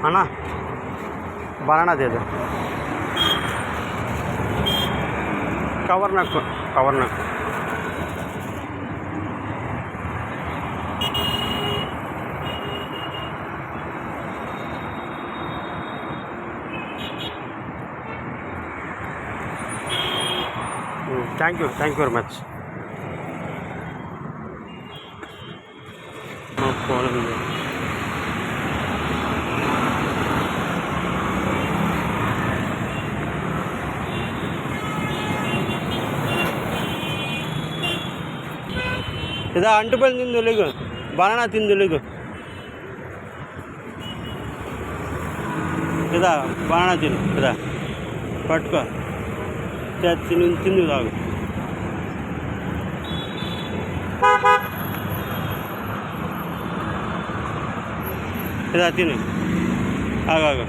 అన్నా బనానా దేదో కవర్ నక్కు thank you very much. Phone ఉంది. ఇదా అంటుపల్లి తిందులుగు బనానా తిందులుగు ఇదా బనానా తిను ఇదా పట్టుకో తిందు తాగు. ఇదా తిను ఆగాగు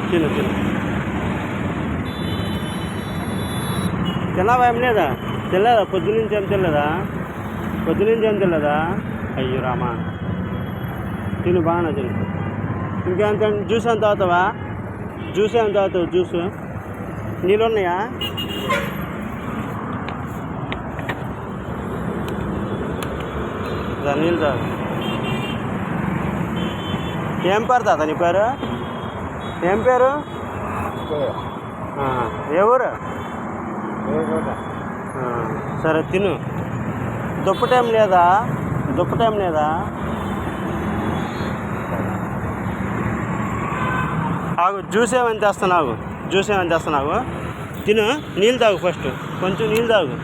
తిను తిన్నావా? ఏం లేదా? తెల్లదా? పొద్దునుంచి ఏం తెల్లదా? అయ్యో రామా, తిను బాగా తిను. ఇంకేంత జ్యూస్ ఏం తాగుతావా? జ్యూస్ నీళ్ళు ఉన్నాయా? నీళ్ళు తాగు. ఏం పేరు తాత నీ పేరు? ఏం పేరు? ఏ ఊరు? సరే తిను. దుప్పటేం లేదా? ఆగు, జ్యూస్ ఏమని తెస్తున్నావు? తిను. నీళ్ళు తాగు ఫస్ట్. కొంచెం నీళ్ళు తాగు.